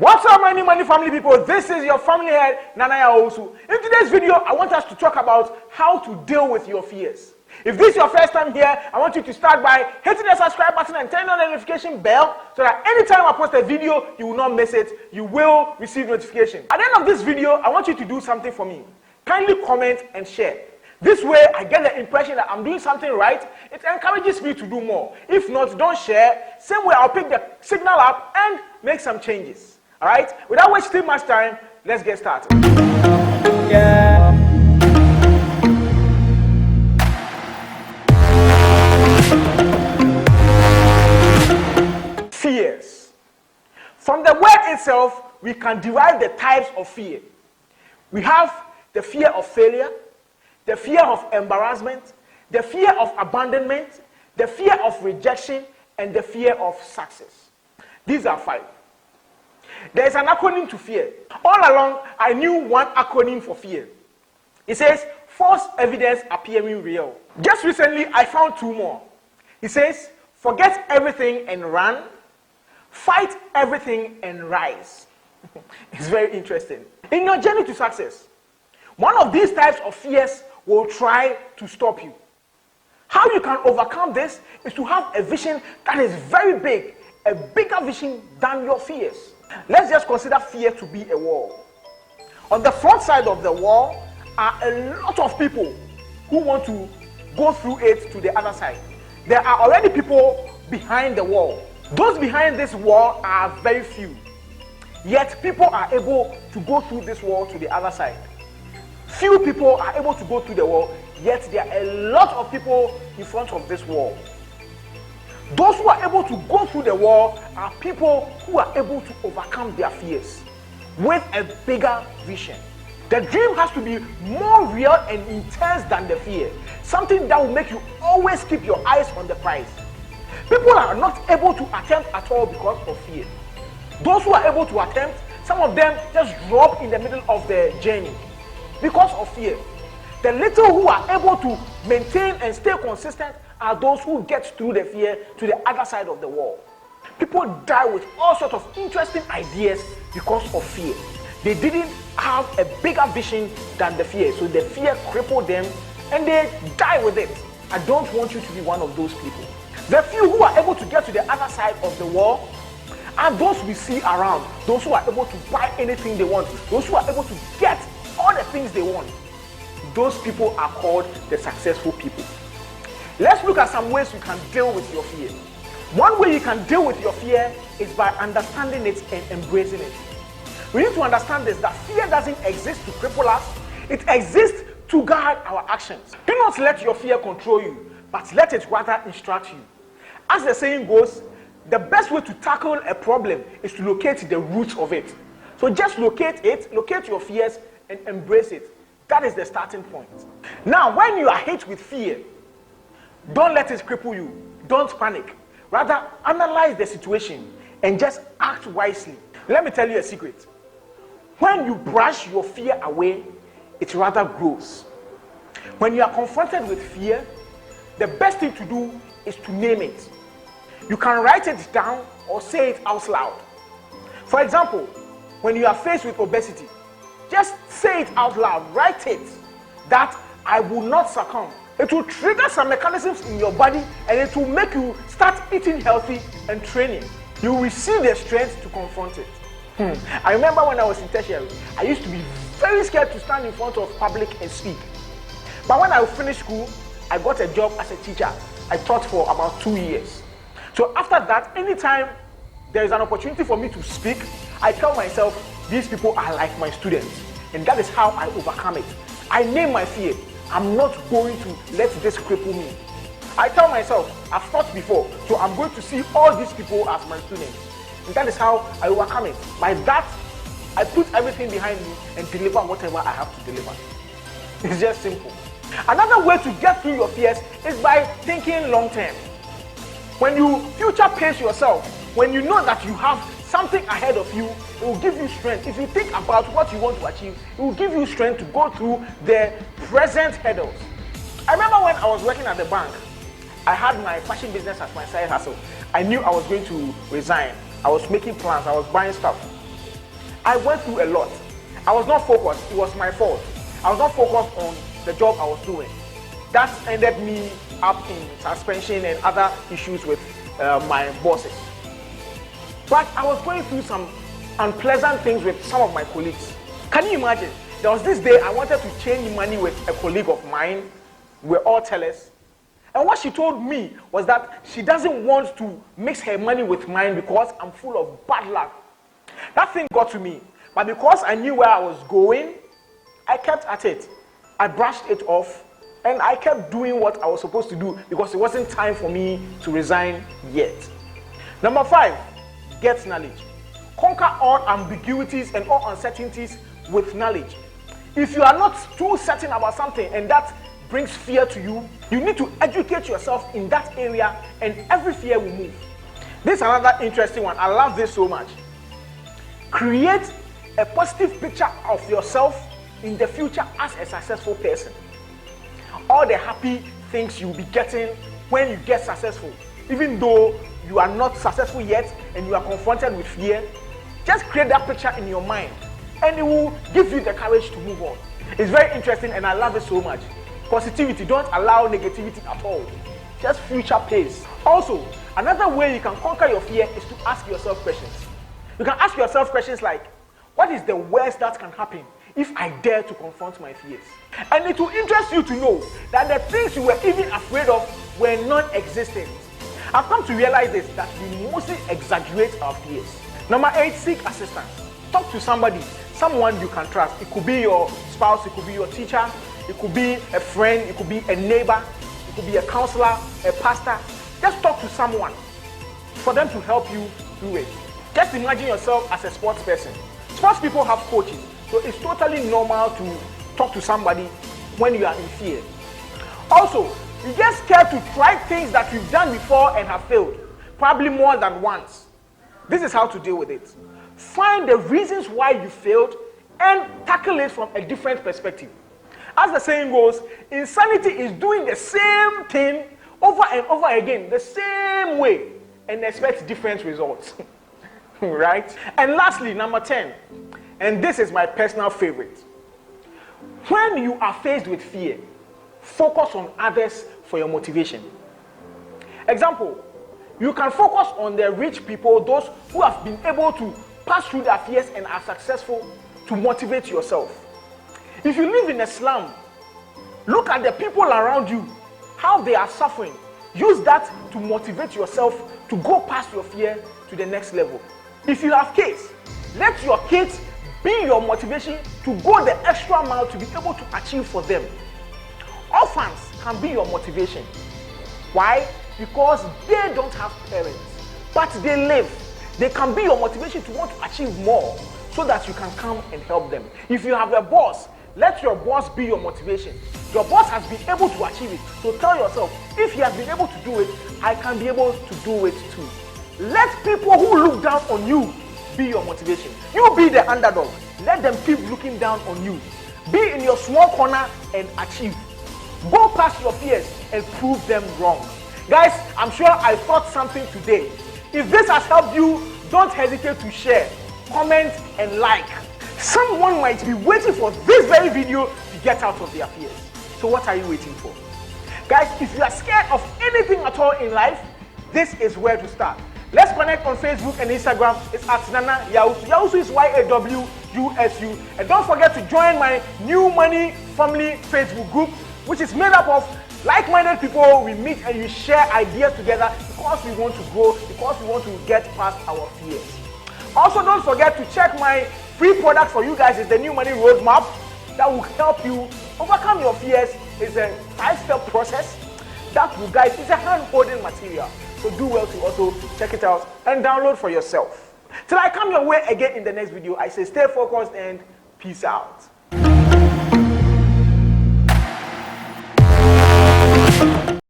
What's up, my new money family people? This is your family head, Nanaya Osu. In today's video, I want us to talk about how to deal with your fears. If this is your first time here, I want you to start by hitting the subscribe button and turn on the notification bell so that anytime I post a video, you will not miss it. You will receive notification. At the end of this video, I want you to do something for me. Kindly comment and share. This way, I get the impression that I'm doing something right. It encourages me to do more. If not, don't share. Same way, I'll pick the signal up and make some changes. All right, without wasting much time, let's get started. Yeah. Fears. From the word itself, we can derive the types of fear. We have the fear of failure, the fear of embarrassment, the fear of abandonment, the fear of rejection, and the fear of success. These are 5. There is an acronym to fear. All along, I knew one acronym for fear. It says, false evidence appearing real. Just recently, I found 2 more. It says, forget everything and run, fight everything and rise. It's very interesting. In your journey to success, one of these types of fears will try to stop you. How you can overcome this is to have a vision that is very big, a bigger vision than your fears. Let's just consider fear to be a wall. On the front side of the wall are a lot of people who want to go through it to the other side. There are already people behind the wall. Those behind this wall are very few. Yet people are able to go through this wall to the other side. Few people are able to go through the wall, yet there are a lot of people in front of this wall. Those who are able to go through the wall are people who are able to overcome their fears with a bigger vision. The dream has to be more real and intense than the fear. Something that will make you always keep your eyes on the prize. People are not able to attempt at all because of fear. Those who are able to attempt, some of them just drop in the middle of the journey because of fear. The little who are able to maintain and stay consistent are those who get through the fear to the other side of the wall. People die with all sorts of interesting ideas because of fear. They didn't have a bigger vision than the fear, so the fear crippled them and they die with it. I don't want you to be one of those people. The few who are able to get to the other side of the wall are those we see around, those who are able to buy anything they want, those who are able to get all the things they want. Those people are called the successful people. Let's look at some ways you can deal with your fear. One way you can deal with your fear is by understanding it and embracing it. We need to understand this, that fear doesn't exist to cripple us. It exists to guide our actions. Do not let your fear control you, but let it rather instruct you. As the saying goes, the best way to tackle a problem is to locate the roots of it. So just locate it, locate your fears, and embrace it. That is the starting point. Now, when you are hit with fear, don't let it cripple you. Don't panic. Rather, analyze the situation and just act wisely. Let me tell you a secret. When you brush your fear away, it rather grows. When you are confronted with fear, the best thing to do is to name it. You can write it down or say it out loud. For example, when you are faced with obesity, just say it out loud. Write it that I will not succumb. It will trigger some mechanisms in your body and it will make you start eating healthy and training. You will receive the strength to confront it. I remember when I was in tertiary, I used to be very scared to stand in front of public and speak. But when I finished school, I got a job as a teacher. I taught for about 2 years. So after that, anytime there is an opportunity for me to speak, I tell myself, these people are like my students. And that is how I overcome it. I name my fear. I'm not going to let this cripple me. I tell myself, I've taught before, so I'm going to see all these people as my students. And that is how I overcome it. By that, I put everything behind me and deliver whatever I have to deliver. It's just simple. Another way to get through your fears is by thinking long term. When you future pace yourself, when you know that you have something ahead of you, it will give you strength. If you think about what you want to achieve, it will give you strength to go through the present hurdles. I remember when I was working at the bank, I had my fashion business as my side hustle. I knew I was going to resign. I was making plans, I was buying stuff. I went through a lot. I was not focused. It was my fault. I was not focused on the job I was doing. That ended me up in suspension and other issues with my bosses. But I was going through some unpleasant things with some of my colleagues. Can you imagine? There was this day I wanted to change money with a colleague of mine. We're all tellers. And what she told me was that she doesn't want to mix her money with mine because I'm full of bad luck. That thing got to me. But because I knew where I was going, I kept at it. I brushed it off and I kept doing what I was supposed to do because it wasn't time for me to resign yet. Number 5, get knowledge. Conquer all ambiguities and all uncertainties with knowledge. If you are not too certain about something and that brings fear to you, you need to educate yourself in that area and every fear will move. This is another interesting one. I love this so much. Create a positive picture of yourself in the future as a successful person. All the happy things you'll be getting when you get successful, even though you are not successful yet and you are confronted with fear, just create that picture in your mind and it will give you the courage to move on. It's very interesting and I love it so much. Positivity, don't allow negativity at all. Just future pace. Also, another way you can conquer your fear is to ask yourself questions. You can ask yourself questions like, what is the worst that can happen if I dare to confront my fears? And it will interest you to know that the things you were even afraid of were non-existent. I've come to realize this, that we mostly exaggerate our fears. Number 8, seek assistance. Talk to somebody, someone you can trust. It could be your spouse, it could be your teacher, it could be a friend, it could be a neighbor, it could be a counselor, a pastor. Just talk to someone for them to help you do it. Just imagine yourself as a sports person. Sports people have coaches, so it's totally normal to talk to somebody when you are in fear. Also, you get scared to try things that you've done before and have failed, probably more than once. This is how to deal with it. Find the reasons why you failed and tackle it from a different perspective. As the saying goes, insanity is doing the same thing over and over again, the same way, and expect different results. Right? And lastly, number 10, and this is my personal favorite. When you are faced with fear, focus on others for your motivation. Example, you can focus on the rich people, those who have been able to pass through their fears and are successful, to motivate yourself. If you live in a slum, look at the people around you, how they are suffering. Use that to motivate yourself to go past your fear to the next level. If you have kids, let your kids be your motivation to go the extra mile to be able to achieve for them. Orphans can be your motivation. Why? Because they don't have parents, but they live. They can be your motivation to want to achieve more so that you can come and help them. If you have a boss, let your boss be your motivation. Your boss has been able to achieve it, so tell yourself, if he has been able to do it, I can be able to do it too. Let people who look down on you be your motivation. You be the underdog. Let them keep looking down on you. Be in your small corner and achieve. Go past your fears and prove them wrong. Guys, I'm sure I taught something today. If this has helped you, don't hesitate to share, comment, and like. Someone might be waiting for this very video to get out of their fears. So what are you waiting for? Guys, if you are scared of anything at all in life, this is where to start. Let's connect on Facebook and Instagram. It's at Nana Yawusu. Yawusu is YAWUSU. And don't forget to join my New Money Family Facebook group, which is made up of like-minded people. We meet and we share ideas together because we want to grow, because we want to get past our fears. Also, don't forget to check my free product for you guys. It's the New Money Roadmap that will help you overcome your fears. It's a 5-step process that will guide. It's a hand-holding material. So do well to also check it out and download for yourself. Till I come your way again in the next video, I say stay focused and peace out.